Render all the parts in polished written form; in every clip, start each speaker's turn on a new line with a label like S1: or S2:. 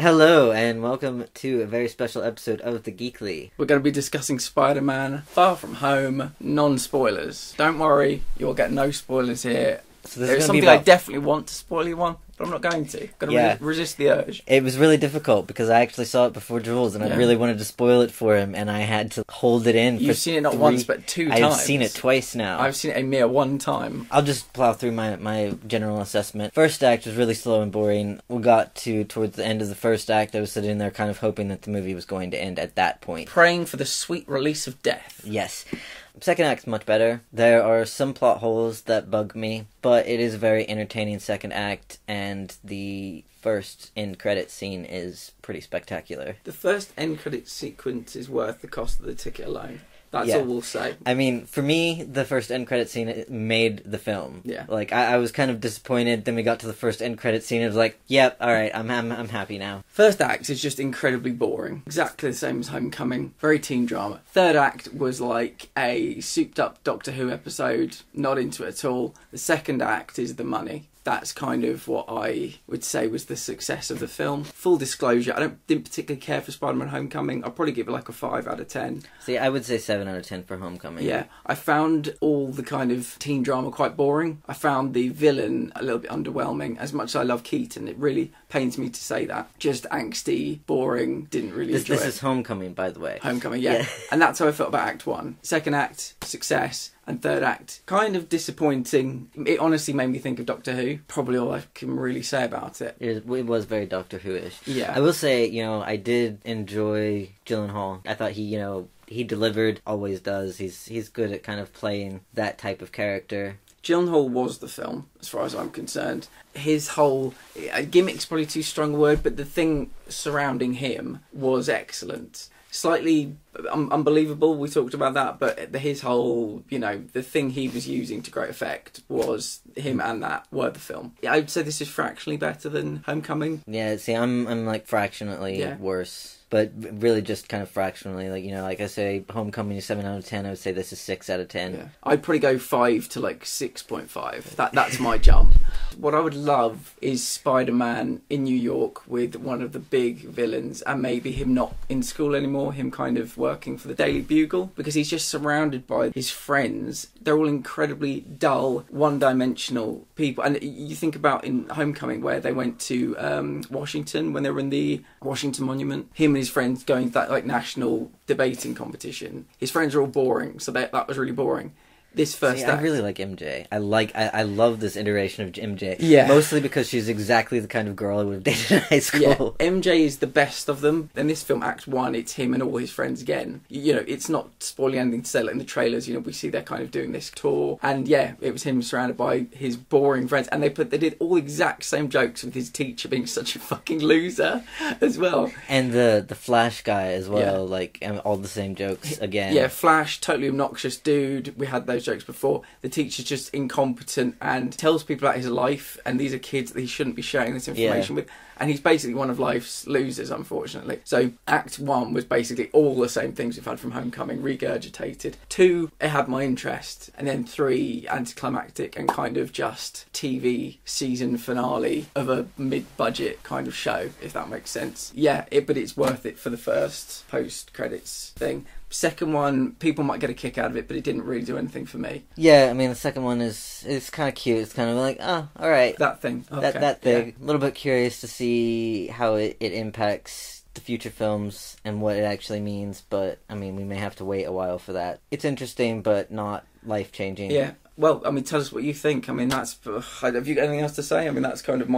S1: Hello, and welcome to a very special episode of The Geekly.
S2: We're going to be discussing Spider-Man Far From Home, non-spoilers. Don't worry, you'll get no spoilers here.
S1: So
S2: There's something I definitely want to spoil you on, but I'm not going to. Got to resist the urge.
S1: It was really difficult because I actually saw it before Jules, and I really wanted to spoil it for him, and I had to hold it in.
S2: You've seen it not once, but two times.
S1: I've seen it twice now.
S2: I've seen it a mere one time.
S1: I'll just plow through my general assessment. First act was really slow and boring. We got towards the end of the first act, I was sitting there kind of hoping that the movie was going to end at that point.
S2: Praying for the sweet release of death.
S1: Yes. Second act's much better. There are some plot holes that bug me, but it is a very entertaining second act, and the first end credit scene is pretty spectacular.
S2: The first end credit sequence is worth the cost of the ticket alone. That's all we'll say.
S1: I mean, for me, the first end credit scene made the film.
S2: Yeah.
S1: Like, I was kind of disappointed. Then we got to the first end credit scene. It was like, yep, all right, I'm happy now.
S2: First act is just incredibly boring. Exactly the same as Homecoming. Very teen drama. Third act was like a souped-up Doctor Who episode. Not into it at all. The second act is the money. That's kind of what I would say was the success of the film. Full disclosure, I didn't particularly care for Spider-Man Homecoming. I'll probably give it like a 5 out of 10.
S1: See, I would say 7 out of 10 for Homecoming.
S2: Yeah, I found all the kind of teen drama quite boring. I found the villain a little bit underwhelming. As much as I love Keaton, it really pains me to say that. Just angsty, boring, didn't really enjoy it.
S1: This is Homecoming, by the way.
S2: Homecoming, yeah. And that's how I felt about Act 1. Second act, success. And third act, kind of disappointing. It honestly made me think of Doctor Who. Probably all I can really say about it.
S1: It was very Doctor Who-ish.
S2: Yeah.
S1: I will say, I did enjoy Gyllenhaal. I thought he delivered, always does. He's good at kind of playing that type of character.
S2: Gyllenhaal was the film, as far as I'm concerned. His whole gimmick's probably too strong a word, but the thing surrounding him was excellent. Slightly unbelievable, we talked about that, but his whole, the thing he was using to great effect was him, and that were the film. Yeah, I'd say this is fractionally better than Homecoming.
S1: Yeah, see, I'm like fractionally worse. But really just kind of fractionally, like I say, Homecoming is 7 out of 10, I would say this is 6 out of 10.
S2: Yeah. I'd probably go 5 to like 6.5. That's my jump. What I would love is Spider-Man in New York with one of the big villains, and maybe him not in school anymore, him kind of working for the Daily Bugle, because he's just surrounded by his friends. They're all incredibly dull, one-dimensional people. And you think about in Homecoming where they went to Washington, when they were in the Washington Monument, him and his friends going to that like national debating competition. His friends are all boring, so that was really boring. This first act,
S1: I really like MJ. I love this iteration of MJ.
S2: Yeah.
S1: Mostly because she's exactly the kind of girl I would have dated in high school.
S2: Yeah. MJ is the best of them. In this film, Act 1, it's him and all his friends again. It's not spoiling anything to say. Like in the trailers, we see they're kind of doing this tour. And yeah, it was him surrounded by his boring friends. And they did all the exact same jokes with his teacher being such a fucking loser as well.
S1: And the Flash guy as well, and all the same jokes again.
S2: Yeah, Flash, totally obnoxious dude. We had those jokes before. The teacher's just incompetent and tells people about his life, and these are kids that he shouldn't be sharing this information with, and he's basically one of life's losers, unfortunately. So Act 1 was basically all the same things we've had from Homecoming regurgitated. 2, it had my interest, and then 3, anticlimactic and kind of just TV season finale of a mid-budget kind of show, if that makes sense. Yeah, but it's worth it for the first post-credits thing. Second one, people might get a kick out of it, but it didn't really do anything for me.
S1: Yeah, I mean, the second one it's kind of cute. It's kind of like, oh, all right.
S2: That thing. Okay.
S1: That thing. Yeah. A little bit curious to see how it impacts the future films and what it actually means, but, I mean, we may have to wait a while for that. It's interesting, but not life-changing.
S2: Yeah. Well, I mean, tell us what you think. I mean, have you got anything else to say? I mean, that's kind of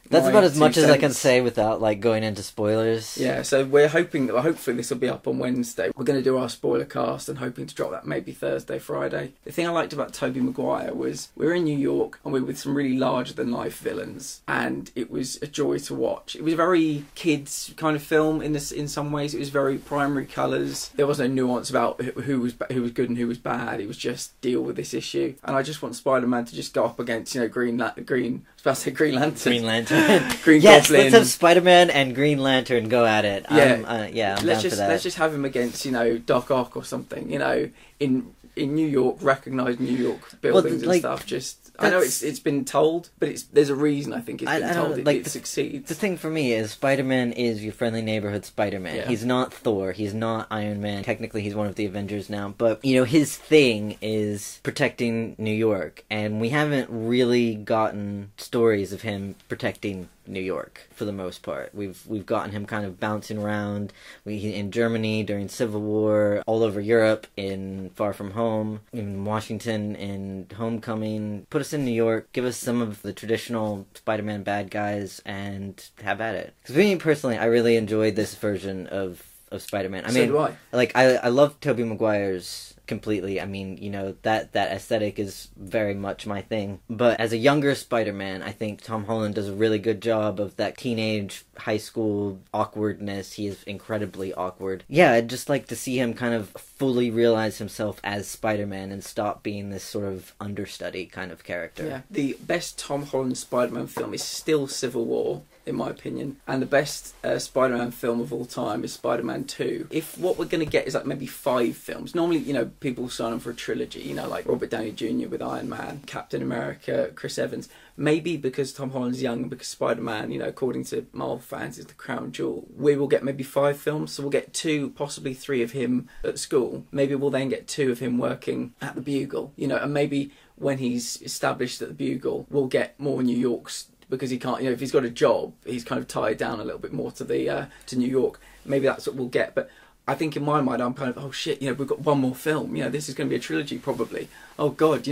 S1: That's about as much as I can say without, going into spoilers.
S2: Yeah, so we're hoping that, hopefully this will be up on Wednesday. We're going to do our spoiler cast and hoping to drop that maybe Thursday, Friday. The thing I liked about Tobey Maguire was we were in New York and we were with some really larger-than-life villains, and it was a joy to watch. It was a very kids kind of film in some ways. It was very primary colours. There was no nuance about who was good and who was bad. It was just deal with this issue. And I just want Spider-Man to just go up against, Green Lantern. Green Lantern.
S1: Green
S2: Yes,
S1: Goblin. Let's have Spider-Man and Green Lantern go at it. I'm down for that.
S2: Let's just have him against, Doc Ock or something, in New York, recognised New York buildings and stuff. Just I know it's been told, but there's a reason I think it's been told. It succeeds.
S1: The thing for me is Spider-Man is your friendly neighborhood Spider-Man. Yeah. He's not Thor. He's not Iron Man. Technically, he's one of the Avengers now. But, his thing is protecting New York. And we haven't really gotten stories of him protecting New York for the most part. We've gotten him kind of bouncing around in Germany during Civil War, all over Europe in Far From Home, in Washington in Homecoming. Put us in New York, give us some of the traditional Spider-Man bad guys, and have at it. Because me personally, I really enjoyed this version of Spider-Man.
S2: So do I.
S1: I love Tobey Maguire's completely. I mean, that aesthetic is very much my thing. But as a younger Spider-Man, I think Tom Holland does a really good job of that teenage, high school awkwardness. He is incredibly awkward. Yeah, I'd just like to see him kind of fully realize himself as Spider-Man and stop being this sort of understudy kind of character.
S2: Yeah. The best Tom Holland Spider-Man film is still Civil War, in my opinion. And the best Spider-Man film of all time is Spider-Man 2. If what we're going to get is like maybe 5 films, normally, people sign on for a trilogy, like Robert Downey Jr. with Iron Man, Captain America, Chris Evans. Maybe because Tom Holland's young, because Spider-Man, according to Marvel fans, is the crown jewel, we will get maybe 5 films. So we'll get 2, possibly 3 of him at school. Maybe we'll then get 2 of him working at the Bugle, and maybe when he's established at the Bugle, we'll get more New York's, because he can't, if he's got a job, he's kind of tied down a little bit more to New York. Maybe that's what we'll get. But I think in my mind, I'm kind of, oh shit, we've got one more film. This is going to be a trilogy probably. Oh God,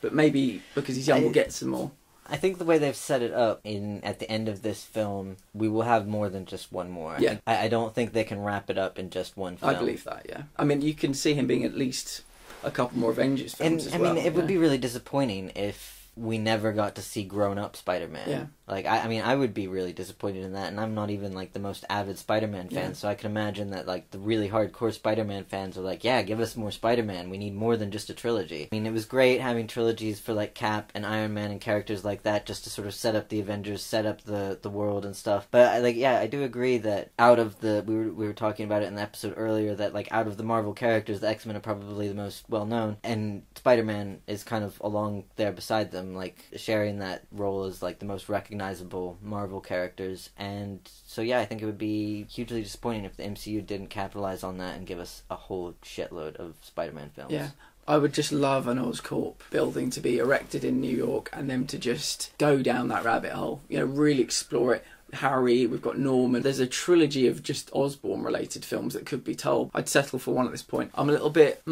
S2: but maybe because he's young, we'll get some more.
S1: I think the way they've set it up at the end of this film, we will have more than just one more.
S2: Yeah.
S1: I don't think they can wrap it up in just one film.
S2: I believe that, yeah. I mean, you can see him being at least a couple more Avengers films as well.
S1: I mean, it would be really disappointing if we never got to see grown-up Spider-Man.
S2: Yeah.
S1: I would be really disappointed in that, and I'm not even, the most avid Spider-Man fan, so I can imagine that, the really hardcore Spider-Man fans are like, yeah, give us more Spider-Man, we need more than just a trilogy. I mean, it was great having trilogies for, Cap and Iron Man and characters like that, just to sort of set up the Avengers, set up the world and stuff, but, I do agree that out of we were talking about it in the episode earlier, that, out of the Marvel characters, the X-Men are probably the most well-known, and Spider-Man is kind of along there beside them, sharing that role as, the most recognizable Marvel characters, and so I think it would be hugely disappointing if the MCU didn't capitalize on that and give us a whole shitload of Spider-Man films.
S2: Yeah. I would just love an Oscorp building to be erected in New York and them to just go down that rabbit hole, really explore it. Harry, we've got Norman. There's a trilogy of just Osborn-related films that could be told. I'd settle for one at this point. I'm a little bit,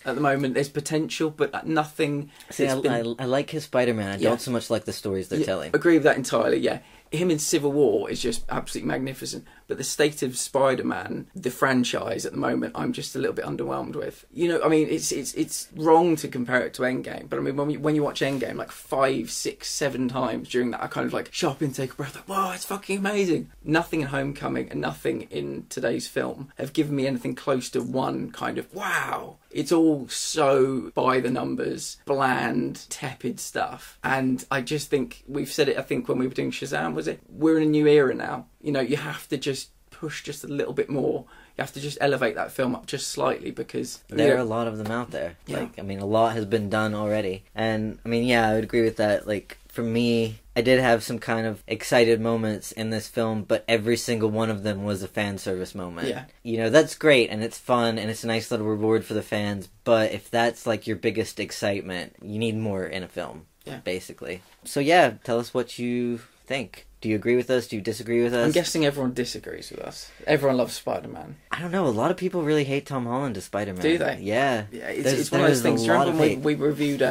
S2: at the moment. There's potential, but nothing.
S1: See, I like his Spider-Man. I don't so much like the stories they're telling.
S2: Agree with that entirely, yeah. Him in Civil War is just absolutely magnificent. But the state of Spider-Man, the franchise at the moment, I'm just a little bit underwhelmed with. It's wrong to compare it to Endgame. But I mean, when you watch Endgame 5, 6, 7 times during that, I kind of shut up and take a breath. Wow, it's fucking amazing. Nothing in Homecoming and nothing in today's film have given me anything close to one kind of wow. It's all so by the numbers, bland, tepid stuff. And I just think, we've said it, I think, when we were doing Shazam, was it? We're in a new era now. You have to just push just a little bit more. You have to just elevate that film up just slightly, because
S1: there are a lot of them out there.
S2: Yeah.
S1: A lot has been done already. And, I would agree with that. For me, I did have some kind of excited moments in this film, but every single one of them was a fan service moment.
S2: Yeah.
S1: That's great, and it's fun, and it's a nice little reward for the fans, but if that's, your biggest excitement, you need more in a film, basically. So, tell us what you think. Do you agree with us? Do you disagree with us?
S2: I'm guessing everyone disagrees with us. Everyone loves Spider-Man.
S1: I don't know. A lot of people really hate Tom Holland as Spider-Man.
S2: Do they?
S1: Yeah.
S2: Yeah, it's one of those things. Remember when we reviewed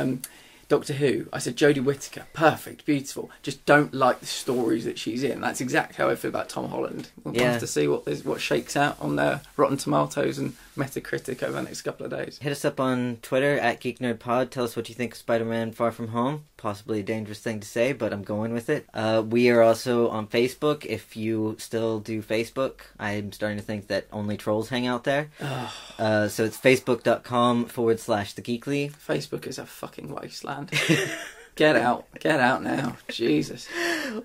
S2: Doctor Who? I said Jodie Whittaker, perfect, beautiful. Just don't like the stories that she's in. That's exactly how I feel about Tom Holland. We'll have to see what shakes out on Rotten Tomatoes and Metacritic over the next couple of days.
S1: Hit us up on Twitter at GeekNerdPod. Tell us what you think of Spider-Man Far From Home. Possibly a dangerous thing to say, but I'm going with it. We are also on Facebook, if you still do Facebook. I'm starting to think that only trolls hang out there. So it's facebook.com/thegeekly.
S2: Facebook is a fucking wasteland. Get out now. Jesus.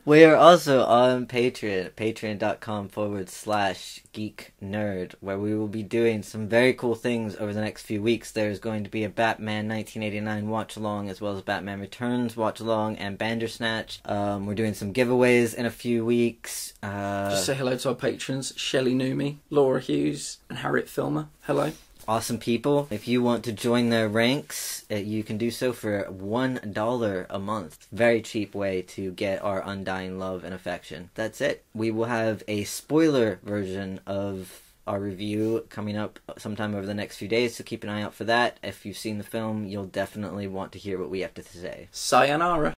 S1: We are also on Patreon, patreon.com/geeknerd, where we will be doing some very cool things over the next few weeks. There's going to be a Batman 1989 watch-along, as well as Batman Returns watch-along, and Bandersnatch. We're doing some giveaways in a few weeks.
S2: Just say hello to our patrons, Shelley Numi, Laura Hughes, and Harriet Filmer. Hello.
S1: Awesome people. If you want to join their ranks, you can do so for $1 a month. Very cheap way to get our undying love and affection. That's it. We will have a spoiler version of our review coming up sometime over the next few days, so keep an eye out for that. If you've seen the film, you'll definitely want to hear what we have to say.
S2: Sayonara.